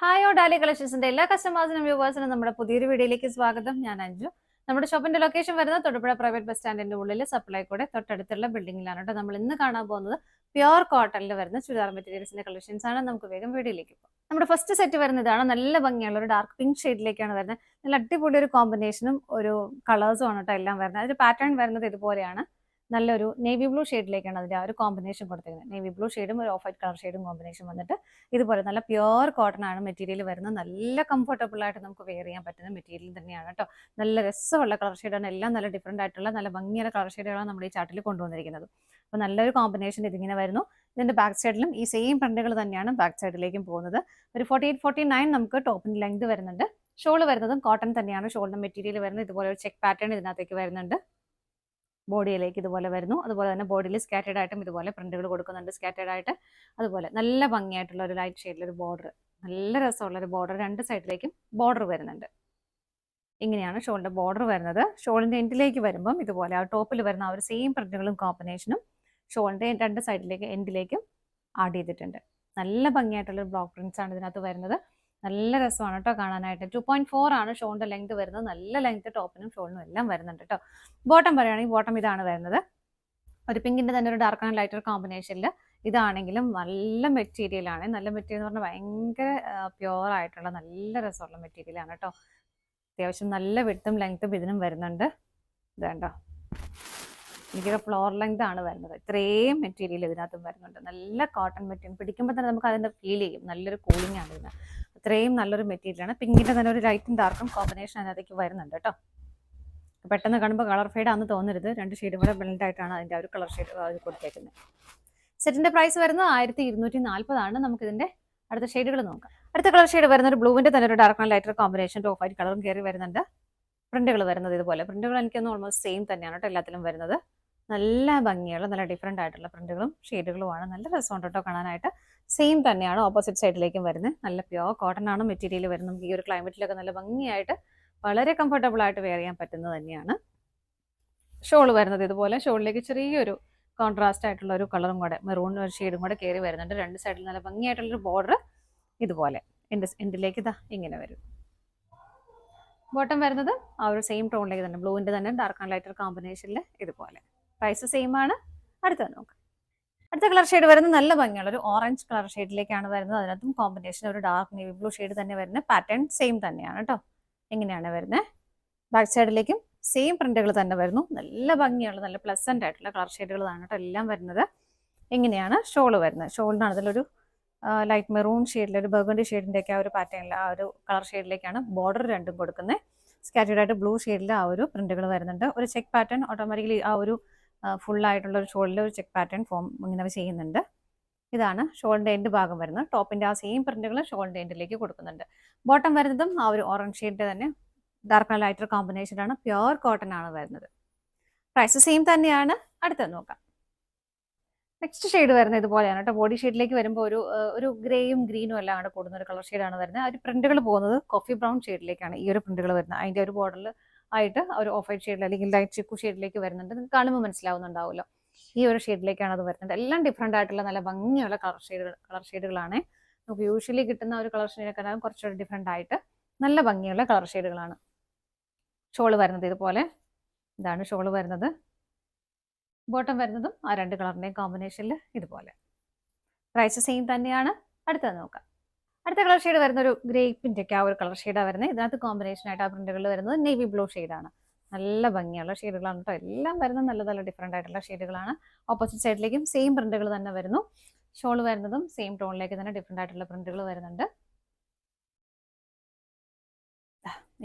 Hi ഡാലി കളക്ഷൻസിന്റെ എല്ലാ കസ്റ്റമേഴ്സിനും വ്യൂവേഴ്സിനും നമ്മുടെ പുതിയൊരു വീഡിയോയിലേക്ക് സ്വാഗതം. ഞാൻ അഞ്ജു. നമ്മുടെ ഷോപ്പിന്റെ ലൊക്കേഷൻ വരുന്നത് തൊടുപുഴ പ്രൈവറ്റ് ബസ് സ്റ്റാൻഡിന്റെ ഉള്ളിൽ സപ്ലൈക്കോടെ തൊട്ടടുത്തുള്ള ബിൽഡിംഗിലാണ് കേട്ടോ. നമ്മൾ ഇന്ന് കാണാൻ പോകുന്നത് പ്യുവർ കോട്ടണിൽ വരുന്ന ചുരിദാർ മെറ്റീരിയൽസിന്റെ കളക്ഷൻസ് ആണ്. നമുക്ക് വേഗം വീഡിയോയിലേക്ക് പോകാം. നമ്മുടെ ഫസ്റ്റ് സെറ്റ് വരുന്നതാണ്. നല്ല ഭംഗിയുള്ള ഒരു ഡാർക്ക് പിങ്ക് ഷെയ്ഡിലേക്കാണ് വരുന്നത്. നല്ല അടിപൊളി ഒരു കോമ്പിനേഷനും ഒരു കളേഴ്സും ആണ് കേട്ടോ എല്ലാം വരുന്നത്. അതിന്റെ പാറ്റേൺ വരുന്നത് ഇതുപോലെയാണ്. നല്ലൊരു നേവി ബ്ലൂ ഷെയ്ഡിലേക്കാണ് അതിന്റെ ആ ഒരു കോമ്പിനേഷൻ കൊടുത്തിരിക്കുന്നത്. നേവി ബ്ലൂ ഷെയ്ഡും ഒരു ഓഫ് വൈറ്റ് കളർ ഷെയ്ഡും കോമ്പിനേഷൻ വന്നിട്ട് ഇതുപോലെ നല്ല പ്യുവർ കോട്ടൺ ആണ് മെറ്റീരിയൽ വരുന്നത്. നല്ല കംഫർട്ടബിൾ ആയിട്ട് നമുക്ക് വെയർ ചെയ്യാൻ പറ്റുന്ന മെറ്റീരിയൽ തന്നെയാണ് കേട്ടോ. നല്ല രസമുള്ള കളർ ഷെയ്ഡാണ്. എല്ലാം നല്ല ഡിഫറെന്റ് ആയിട്ടുള്ള നല്ല ഭംഗിയുള്ള കളർ ഷെയ്ഡുകളാണ് നമ്മുടെ ഈ ചാർട്ടിൽ കൊണ്ടുവന്നിരിക്കുന്നത്. അപ്പോൾ നല്ലൊരു കോമ്പിനേഷൻ ഇതിങ്ങനെ വരുന്നു. ഇതിന്റെ ബാക്ക് സൈഡിലും ഈ സെയിം പ്രിന്റുകൾ തന്നെയാണ് ബാക്ക് സൈഡിലേക്കും പോകുന്നത്. ഒരു 48-49 നമുക്ക് ടോപ്പിന് ലെങ്ത് വരുന്നുണ്ട്. ഷോൾ വരുന്നതും കോട്ടൺ തന്നെയാണ്. ഷോളിന്റെ മെറ്റീരിയൽ വരുന്നത് ഇതുപോലെ ഒരു ചെക്ക് പാറ്റേൺ ഇതിനകത്തേക്ക് വരുന്നുണ്ട്. ബോഡിയിലേക്ക് ഇതുപോലെ വരുന്നു. അതുപോലെ തന്നെ ബോഡിയിൽ സ്കാറ്റേഡ് ആയിട്ടും ഇതുപോലെ പ്രിന്റുകൾ കൊടുക്കുന്നുണ്ട് സ്കാറ്റേഡ് ആയിട്ട്. അതുപോലെ നല്ല ഭംഗിയായിട്ടുള്ള ഒരു ലൈറ്റ് ഷെയ്ഡിലൊരു ബോർഡർ, നല്ല രസമുള്ള ഒരു ബോർഡർ, രണ്ട് സൈഡിലേക്കും ബോർഡർ വരുന്നുണ്ട്. ഇങ്ങനെയാണ് ഷോളിന്റെ ബോർഡർ വരുന്നത്. ഷോളിന്റെ എൻഡിലേക്ക് വരുമ്പം ഇതുപോലെ ആ ടോപ്പിൽ വരുന്ന ആ ഒരു സെയിം പ്രിന്റുകളും കോമ്പിനേഷനും ഷോളിന്റെ രണ്ട് സൈഡിലേക്ക് എൻഡിലേക്കും ആഡ് ചെയ്തിട്ടുണ്ട്. നല്ല ഭംഗിയായിട്ടുള്ള ഒരു ബ്ലോക്ക് പ്രിന്റ്സ് ആണ് ഇതിനകത്ത് വരുന്നത്. നല്ല രസമാണ് കേട്ടോ കാണാനായിട്ട്. 2.4 ആണ് ഷോളിന്റെ ലെങ്ത് വരുന്നത്. നല്ല ലെങ്ത് ടോപ്പിനും ഷോളിനും എല്ലാം വരുന്നുണ്ട് കേട്ടോ. ബോട്ടം പറയുകയാണെങ്കിൽ ബോട്ടം ഇതാണ് വരുന്നത്. ഒരു പിങ്കിന്റെ തന്നെ ഒരു ഡാർക്ക് ആൻഡ് ലൈറ്റർ കോമ്പിനേഷനിൽ ഇതാണെങ്കിലും നല്ല മെറ്റീരിയൽ ആണ്. നല്ല മെറ്റീരിയൽ എന്ന് പറഞ്ഞാൽ ഭയങ്കര പ്യുവർ ആയിട്ടുള്ള നല്ല രസമുള്ള മെറ്റീരിയൽ ആണ് കേട്ടോ. അത്യാവശ്യം നല്ല വിഡ്ത്തും ലെങ്ത്തും ഇതിനും വരുന്നുണ്ട്. ഇതുണ്ടോ, എനിക്കൊരു ഫ്ലോർ ലെങ്ത് ആണ് വരുന്നത്. ഇത്രയും മെറ്റീരിയൽ ഇതിനകത്തും വരുന്നുണ്ട്. നല്ല കോട്ടൺ മെറ്റീരിയൽ പിടിക്കുമ്പോൾ തന്നെ നമുക്ക് അതിന്റെ ഫീൽ ചെയ്യും. നല്ലൊരു കൂളിംഗ് ആണ് ഇതിന്. അത്രയും നല്ലൊരു മെറ്റീരിയലാണ്. പിങ്കിന്റെ തന്നെ ഒരു ലൈറ്റും ഡാർക്കും കോമ്പിനേഷൻ അതിനകത്തേക്ക് വരുന്നുണ്ട് കേട്ടോ. പെട്ടെന്ന് കാണുമ്പോൾ കളർ ഫെയ്ഡ് ആണെന്ന് തോന്നരുത്. രണ്ട് ഷെയ്ഡും കൂടെ ബ്ലെൻഡ് ആയിട്ടാണ് അതിന്റെ ഒരു കളർ ഷെയ്ഡ് കൊടുത്തേക്കുന്നത്. സെറ്റിന്റെ പ്രൈസ് വരുന്നത് 1240 ആണ്. നമുക്ക് ഇതിന്റെ അടുത്ത ഷെയ്ഡുകൾ നോക്കാം. അടുത്ത കളർ ഷെയ്ഡ് വരുന്ന ഒരു ബ്ലൂവിന്റെ തന്നെ ഒരു dark and lighter combination of white കളറും കയറി വരുന്നുണ്ട്. പ്രിന്റുകൾ വരുന്നത് ഇതുപോലെ. പ്രിന്റുകൾ എനിക്കൊന്ന് ഓൾമോസ്റ്റ് സെയിം തന്നെയാണ് കേട്ടോ എല്ലാത്തിലും വരുന്നത്. നല്ല ഭംഗിയുള്ള നല്ല ഡിഫറെന്റ് ആയിട്ടുള്ള പ്രിന്റുകളും ഷെയ്ഡുകളുമാണ്. നല്ല രസമുണ്ട് കേട്ടോ കാണാനായിട്ട്. സെയിം തന്നെയാണ് ഓപ്പോസിറ്റ് സൈഡിലേക്കും വരുന്നത്. നല്ല പ്യുവർ കോട്ടൺ ആണ് മെറ്റീരിയൽ വരുന്നത്. നമുക്ക് ഈ ഒരു ക്ലൈമറ്റിലൊക്കെ നല്ല ഭംഗിയായിട്ട് വളരെ കംഫർട്ടബിൾ ആയിട്ട് വെയർ ചെയ്യാൻ പറ്റുന്നത് തന്നെയാണ്. ഷോൾ വരുന്നത് ഇതുപോലെ. ഷോളിലേക്ക് ചെറിയൊരു കോൺട്രാസ്റ്റ് ആയിട്ടുള്ള ഒരു കളറും കൂടെ മെറൂൺ ഒരു ഷെയ്ഡും കൂടെ കയറി വരുന്നുണ്ട്. രണ്ട് സൈഡിൽ നല്ല ഭംഗിയായിട്ടുള്ളൊരു ബോർഡർ ഇതുപോലെ എൻഡിലേക്ക് ഇതാ ഇങ്ങനെ വരും. ബോട്ടം വരുന്നത് ആ ഒരു സെയിം ടോണിലേക്ക് തന്നെ, ബ്ലൂവിന്റെ തന്നെ ഡാർക്ക് ആൻഡ് ലൈറ്റർ കോമ്പിനേഷനിൽ ഇതുപോലെ. പ്രൈസ് സെയിം ആണ്. അടുത്തത് നോക്കാം. അടുത്ത കളർ ഷെയ്ഡ് വരുന്നത് നല്ല ഭംഗിയുള്ള ഒരു ഓറഞ്ച് കളർ ഷെയ്ഡിലേക്കാണ് വരുന്നത്. അതിനകത്തും കോമ്പിനേഷൻ ഒരു ഡാർക്ക് നേവി ബ്ലൂ ഷെയ്ഡ് തന്നെ വരുന്നത്. പാറ്റേൺ സെയിം തന്നെയാണ് കേട്ടോ. എങ്ങനെയാണ് വരുന്നത്. ബാക്ക് സൈഡിലേക്കും സെയിം പ്രിന്റുകൾ തന്നെ വരുന്നു. നല്ല ഭംഗിയുള്ള നല്ല പ്ലസന്റ് ആയിട്ടുള്ള കളർ ഷെയ്ഡുകളാണ് കേട്ടോ എല്ലാം വരുന്നത്. എങ്ങനെയാണ് ഷോൾ വരുന്നത്. ഷോളിനാണ് അതിലൊരു ലൈറ്റ് മെറൂൺ ഷെയ്ഡിലൊരു ബർഗണ്ടി ഷെയ്ഡിന്റെ ഒക്കെ ആ ഒരു പാറ്റേണിൽ ആ ഒരു കളർ ഷെയ്ഡിലേക്കാണ് ബോർഡർ രണ്ടും കൊടുക്കുന്നത്. സ്കാറ്റേഡ് ആയിട്ട് ബ്ലൂ ഷെയ്ഡിൽ ആ ഒരു പ്രിന്റുകൾ വരുന്നുണ്ട്. ഒരു ചെക്ക് പാറ്റേൺ ഓട്ടോമാറ്റിക്കലി ആ ഒരു ഫുൾ ആയിട്ടുള്ള ഒരു ഷോളിൽ ഒരു ചെക്ക് പാറ്റേൺ ഫോം ഇങ്ങനെ ചെയ്യുന്നുണ്ട്. ഇതാണ് ഷോളിന്റെ എൻഡ് ഭാഗം വരുന്നത്. ടോപ്പിന്റെ ആ സെയിം പ്രിന്റുകൾ ഷോളിന്റെ എൻഡിലേക്ക് കൊടുക്കുന്നുണ്ട്. ബോട്ടം വരുന്നതും ആ ഒരു ഓറഞ്ച് ഷെയ്ഡിന്റെ തന്നെ ഡാർക്ക് ആൻഡ് ലൈറ്റർ കോമ്പിനേഷനാണ്. പ്യുവർ കോട്ടൺ ആണ് വരുന്നത്. പ്രൈസ് സെയിം തന്നെയാണ്. അടുത്തത് നോക്കാം. നെക്സ്റ്റ് ഷെയ്ഡ് വരുന്നത് ഇതുപോലെയാണ് കേട്ടോ. ബോഡി ഷെയ്ഡിലേക്ക് വരുമ്പോൾ ഒരു ഗ്രേയും ഗ്രീനും എല്ലാം കൂടെ കൂടുന്ന ഒരു കളർ ഷെയ്ഡാണ് വരുന്നത്. ആ ഒരു പ്രിന്റുകൾ പോകുന്നത് കോഫി ബ്രൗൺ ഷെയ്ഡിലേക്കാണ് ഈ ഒരു പ്രിന്റുകൾ വരുന്നത്. അതിന്റെ ഒരു ബോർഡറിൽ ആയിട്ട് ഒരു ഓഫ് വൈറ്റ് ഷെയ്ഡിൽ അല്ലെങ്കിൽ ലൈറ്റ് ചിക്കു ഷെയ്ഡിലേക്ക് വരുന്നുണ്ട്. നിങ്ങൾക്ക് കാണുമ്പോൾ മനസ്സിലാവുന്നുണ്ടാവുമല്ലോ. ഈ ഒരു ഷെയ്ഡിലേക്കാണ് അത് വരുന്നത്. എല്ലാം ഡിഫറെന്റ് ആയിട്ടുള്ള നല്ല ഭംഗിയുള്ള കളർ ഷെയ്ഡുകളാണ്. നമുക്ക് യൂഷ്വലി കിട്ടുന്ന ഒരു കളർ ഷെയ്ഡിനെക്കാളും കുറച്ചുകൂടി ഡിഫറെന്റ് ആയിട്ട് നല്ല ഭംഗിയുള്ള കളർ ഷെയ്ഡുകളാണ്. ഷോള് വരുന്നത് ഇതുപോലെ. ഇതാണ് ഷോള് വരുന്നത്. ബോട്ടം വരുന്നതും ആ രണ്ട് കളറിന്റെയും കോമ്പിനേഷനിൽ ഇതുപോലെ. പ്രൈസ് സെയിം തന്നെയാണ്. അടുത്തത് നോക്കാം. അടുത്ത കളർ ഷെയ്ഡ് വരുന്ന ഒരു ഗ്രേപ്പിന്റെ ഒക്കെ ആ ഒരു കളർ ഷെയ്ഡാണ് വരുന്നത്. ഇതിനകത്ത് കോമ്പിനേഷൻ ആയിട്ട് ആ പ്രിന്റുകൾ വരുന്നത് നേവി ബ്ലൂ ഷെയ്ഡാണ്. നല്ല ഭംഗിയുള്ള ഷെയ്ഡുകളാണ് കേട്ടോ. എല്ലാം വരുന്നത് നല്ല നല്ല ഡിഫറെന്റ് ആയിട്ടുള്ള ഷെയ്ഡുകളാണ്. ഓപ്പോസിറ്റ് സൈഡിലേക്കും സെയിം പ്രിന്റുകൾ തന്നെ വരുന്നു. ഷോൾ വരുന്നതും സെയിം ടോണിലേക്ക് തന്നെ ഡിഫറെന്റ് ആയിട്ടുള്ള പ്രിന്റുകൾ വരുന്നുണ്ട്.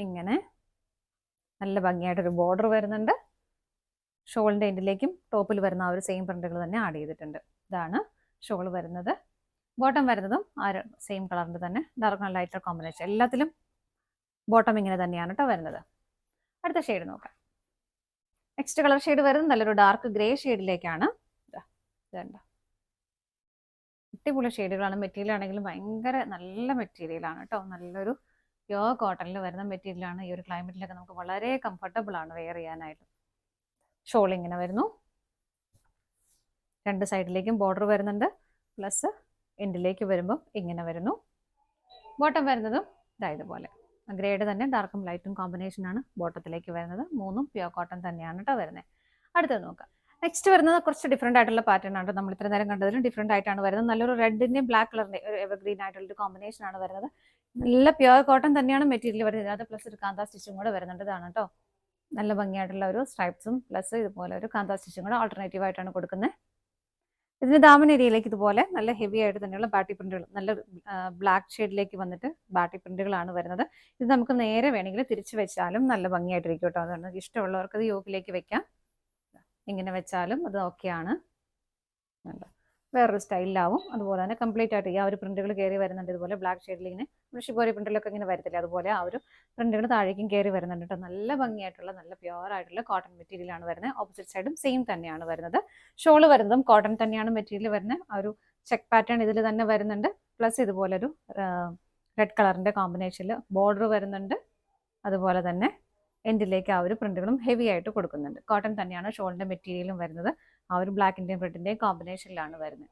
ഇങ്ങനെ നല്ല ഭംഗിയായിട്ടൊരു ബോർഡർ വരുന്നുണ്ട്. ഷോളിന്റെ എൻഡിലേക്കും ടോപ്പിൽ വരുന്ന ആ ഒരു സെയിം പ്രിന്റുകൾ തന്നെ ആഡ് ചെയ്തിട്ടുണ്ട്. ഇതാണ് ഷോൾ വരുന്നത്. ബോട്ടം വരുന്നതും ആ സെയിം കളറിന്റെ തന്നെ ഡാർക്ക് ആൻഡ് ലൈറ്റർ കോമ്പിനേഷൻ. എല്ലാത്തിലും ബോട്ടം ഇങ്ങനെ തന്നെയാണ് കേട്ടോ വരുന്നത്. അടുത്ത ഷെയ്ഡ് നോക്കാം. നെക്സ്റ്റ് കളർ ഷെയ്ഡ് വരുന്നത് നല്ലൊരു ഡാർക്ക് ഗ്രേ ഷെയ്ഡിലേക്കാണ്. ഇതുണ്ട്, അടിപൊളി ഷെയ്ഡുകളാണ്. മെറ്റീരിയൽ ആണെങ്കിലും ഭയങ്കര നല്ല മെറ്റീരിയലാണ് കേട്ടോ. നല്ലൊരു പ്യുവർ കോട്ടണിൽ വരുന്ന മെറ്റീരിയലാണ്. ഈ ഒരു ക്ലൈമറ്റിലൊക്കെ നമുക്ക് വളരെ കംഫർട്ടബിൾ ആണ് വെയർ ചെയ്യാനായിട്ട്. ഷോൾ ഇങ്ങനെ വരുന്നു. രണ്ട് സൈഡിലേക്കും ബോർഡർ വരുന്നുണ്ട്. പ്ലസ് എൻഡിലേക്ക് വരുമ്പോൾ ഇങ്ങനെ വരുന്നു. ബോട്ടം വരുന്നതും ഇതുപോലെ ഗ്രേഡ് തന്നെ ഡാർക്കും ലൈറ്റും കോമ്പിനേഷനാണ് ബോട്ടത്തിലേക്ക് വരുന്നത്. മൂന്നും പ്യോർ കോട്ടൺ തന്നെയാണ് കേട്ടോ വരുന്നത്. അടുത്തത് നോക്കാം. നെക്സ്റ്റ് വരുന്നത് കുറച്ച് ഡിഫറെന്റ് ആയിട്ടുള്ള പാറ്റേൺ ആണ്. നമ്മൾ ഇത്ര നേരം കണ്ടതിലും ഡിഫറെന്റ് ആയിട്ടാണ് വരുന്നത്. നല്ലൊരു റെഡിന്റെയും ബ്ലാക്ക് കളറിന്റെയും ഒരു എവർഗ്രീൻ ആയിട്ടുള്ള ഒരു കോമ്പിനേഷൻ ആണ് വരുന്നത്. നല്ല പ്യോർ കോട്ടൺ തന്നെയാണ് മെറ്റീരിയൽ വരുന്നത്. അത് പ്ലസ് ഒരു കാന്താ സ്റ്റിച്ചും കൂടെ വരുന്നുണ്ട്. ഇതാണ് കേട്ടോ നല്ല ഭംഗിയായിട്ടുള്ള ഒരു സ്ട്രൈപ്സും പ്ലസ് ഇതുപോലെ ഒരു കാന്താ സ്റ്റിച്ചും കൂടെ ഓൾട്ടർനേറ്റീവ് ആയിട്ടാണ് കൊടുക്കുന്നത്. ഇതിന് ദാമൻ ഏരിയയിലേക്ക് ഇതുപോലെ നല്ല ഹെവി ആയിട്ട് തന്നെയുള്ള ബാട്ടി പ്രിന്റുകൾ, നല്ല ബ്ലാക്ക് ഷെയ്ഡിലേക്ക് വന്നിട്ട് ബാട്ടി പ്രിന്റുകളാണ് വരുന്നത്. ഇത് നമുക്ക് നേരെ വേണമെങ്കിൽ തിരിച്ചു വെച്ചാലും നല്ല ഭംഗിയായിട്ടിരിക്കും കേട്ടോ. അതുകൊണ്ട് ഇഷ്ടമുള്ളവർക്ക് ഇത് യോക്കിലേക്ക് വെക്കാം. ഇങ്ങനെ വെച്ചാലും അത് ഓക്കെയാണ്. വേറൊരു സ്റ്റൈലിലാവും. അതുപോലെ തന്നെ കംപ്ലീറ്റ് ആയിട്ട് ഈ ആ ഒരു പ്രിന്റുകൾ കയറി വരുന്നുണ്ട്. ഇതുപോലെ ബ്ലാക്ക് ഷെയ്ഡിൽ ഇങ്ങനെ ഷിബോരി പ്രിന്റിലൊക്കെ ഇങ്ങനെ വരത്തില്ല, അതുപോലെ ആ ഒരു പ്രിന്റുകൾ താഴേക്കും കയറി വരുന്നുണ്ട് കേട്ടോ. നല്ല ഭംഗിയായിട്ടുള്ള നല്ല പ്യോർ ആയിട്ടുള്ള കോട്ടൺ മെറ്റീരിയൽ ആണ് വരുന്നത്. ഓപ്പോസിറ്റ് സൈഡും സെയിം തന്നെയാണ് വരുന്നത്. ഷോള് വരുന്നതും കോട്ടൺ തന്നെയാണ് മെറ്റീരിയൽ വരുന്നത്. ആ ഒരു ചെക്ക് പാറ്റേൺ ഇതിൽ തന്നെ വരുന്നുണ്ട്. പ്ലസ് ഇതുപോലൊരു റെഡ് കളറിന്റെ കോമ്പിനേഷനിൽ ബോർഡർ വരുന്നുണ്ട്. അതുപോലെ തന്നെ എൻഡിലേക്ക് ആ ഒരു പ്രിന്റുകളും ഹെവി ആയിട്ട് കൊടുക്കുന്നുണ്ട്. കോട്ടൺ തന്നെയാണ് ഷോളിന്റെ മെറ്റീരിയലും വരുന്നത്. ആ ഒരു ബ്ലാക്കിന്റെയും റെഡിന്റെയും കോമ്പിനേഷനിലാണ് വരുന്നത്.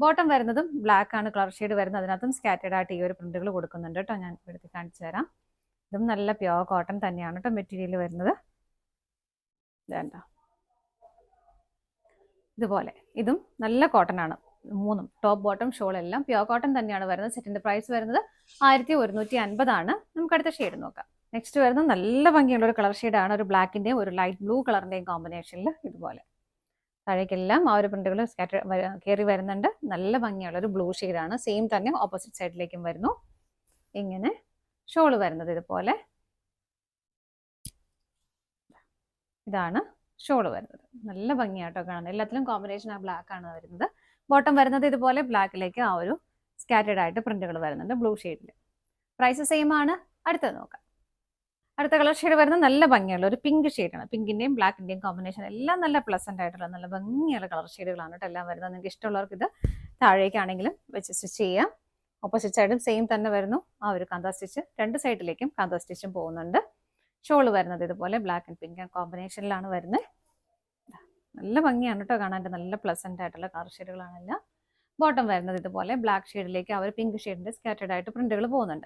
ബോട്ടം വരുന്നതും ബ്ലാക്ക് ആണ് കളർ ഷെയ്ഡ് വരുന്നത്. അതിനകത്തും സ്കാറ്റേഡ് ആയിട്ട് ഈ ഒരു പ്രിന്റുകൾ കൊടുക്കുന്നുണ്ട് കേട്ടോ. ഞാൻ എടുത്ത് കാണിച്ചു തരാം. ഇതും നല്ല പ്യോർ കോട്ടൺ തന്നെയാണ് കേട്ടോ മെറ്റീരിയൽ വരുന്നത്. വേണ്ട ഇതുപോലെ ഇതും നല്ല കോട്ടൺ ആണ്. മൂന്നും ടോപ്പ് ബോട്ടം ഷോൾ എല്ലാം പ്യോർ കോട്ടൺ തന്നെയാണ് വരുന്നത്. സെറ്റിന്റെ പ്രൈസ് വരുന്നത് 1150 ആണ്. നമുക്ക് അടുത്ത ഷെയ്ഡ് നോക്കാം. നെക്സ്റ്റ് വരുന്നത് നല്ല ഭംഗിയുള്ള ഒരു കളർ ഷെയ്ഡാണ്. ഒരു ബ്ലാക്കിന്റെയും ഒരു ലൈറ്റ് ബ്ലൂ കളറിന്റെയും കോമ്പിനേഷനിൽ ഇതുപോലെ താഴേക്കെല്ലാം ആ ഒരു പ്രിന്റുകൾ കയറി വരുന്നുണ്ട്. നല്ല ഭംഗിയുള്ള ഒരു ബ്ലൂ ഷെയ്ഡാണ്. സെയിം തന്നെ ഓപ്പോസിറ്റ് സൈഡിലേക്കും വരുന്നു. ഇങ്ങനെ ഷോള് വരുന്നത് ഇതുപോലെ. ഇതാണ് ഷോള് വരുന്നത്. നല്ല ഭംഗിയാട്ടോ കാണാൻ. എല്ലാത്തിലും കോമ്പിനേഷൻ ആ ബ്ലാക്ക് ആണ് വരുന്നത്. ബോട്ടം വരുന്നത് ഇതുപോലെ ബ്ലാക്കിലേക്ക് ആ ഒരു സ്കാറ്റേഡ് ആയിട്ട് പ്രിന്റുകൾ വരുന്നുണ്ട് ബ്ലൂ ഷെയ്ഡിൽ. പ്രൈസ് സെയിം ആണ്. അടുത്തത് നോക്കാം. അടുത്ത കളർ ഷെയ്ഡ് വരുന്നത് നല്ല ഭംഗിയുള്ള ഒരു പിങ്ക് ഷെയ്ഡാണ്. പിങ്കിന്റെയും ബ്ലാക്കിന്റെയും കോമ്പിനേഷൻ എല്ലാം നല്ല പ്ലസന്റ് ആയിട്ടുള്ള നല്ല ഭംഗിയുള്ള കളർ ഷെയ്ഡുകളാണ് കേട്ടോ എല്ലാം വരുന്നത്. നിങ്ങൾക്ക് ഇഷ്ടമുള്ളവർക്ക് ഇത് താഴേക്കാണെങ്കിലും വെച്ച് സ്റ്റിച്ച് ചെയ്യാം. ഓപ്പോസിറ്റ് സൈഡും സെയിം തന്നെ വരുന്നു. ആ ഒരു കാന്താ സ്റ്റിച്ച് രണ്ട് സൈഡിലേക്കും കാന്താ സ്റ്റിച്ചും പോകുന്നുണ്ട്. ഷോള് വരുന്നത് ഇതുപോലെ ബ്ലാക്ക് ആൻഡ് പിങ്ക് കോമ്പിനേഷനിലാണ് വരുന്നത്. നല്ല ഭംഗിയാണ് കേട്ടോ കാണാൻ. നല്ല പ്ലസന്റ് ആയിട്ടുള്ള കളർ ഷെയ്ഡുകളാണെല്ലാം. ബോട്ടം വരുന്നത് ഇതുപോലെ ബ്ലാക്ക് ഷെയ്ഡിലേക്ക് ആ ഒരു പിങ്ക് ഷെയ്ഡിന്റെ സ്കാറ്റേഡ് ആയിട്ട് പ്രിന്റുകൾ പോകുന്നുണ്ട്.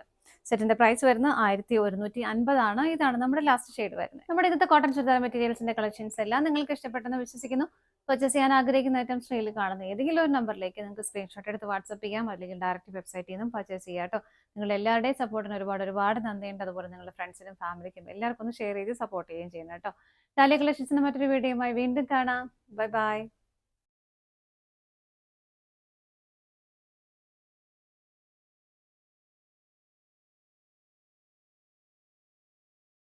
സെറ്റിന്റെ പ്രൈസ് വരുന്നത് 1150 ആണ്. ഇതാണ് നമ്മുടെ ലാസ്റ്റ് ഷെയ്ഡ് വരുന്നത്. നമ്മുടെ ഇന്നത്തെ കോട്ടൺ ചുരിദാർ മെറ്റീരിയൽസിന്റെ കളക്ഷൻസ് എല്ലാം നിങ്ങൾക്ക് ഇഷ്ടപ്പെട്ടെന്ന് വിശ്വസിക്കുന്നു. പർച്ചേസ് ചെയ്യാൻ ആഗ്രഹിക്കുന്ന ഐറ്റംസ് സ്ക്രീനിൽ കാണുന്ന ഏതെങ്കിലും ഒരു നമ്പറിലേക്ക് നിങ്ങൾക്ക് സ്ക്രീൻഷോട്ട് എടുത്ത് വാട്സ്ആപ്പ് ചെയ്യാം, അല്ലെങ്കിൽ ഡയറക്റ്റ് വെബ്സൈറ്റിൽ നിന്നും പർച്ചേസ് ചെയ്യാം കേട്ടോ. നിങ്ങൾ എല്ലാവരുടെയും സപ്പോർട്ടിന് ഒരുപാട് നന്ദിയുണ്ട്. അതുപോലെ നിങ്ങളുടെ ഫ്രണ്ട്സിനും ഫാമിലിക്കും എല്ലാവർക്കും ഒന്ന് ഷെയർ ചെയ്ത് സപ്പോർട്ട് ചെയ്യുകയും ചെയ്യുന്നു കേട്ടോ. ഡാലിയ കളക്ഷൻസിന്റെ മറ്റൊരു വീഡിയോയുമായി വീണ്ടും കാണാം. Bye bye.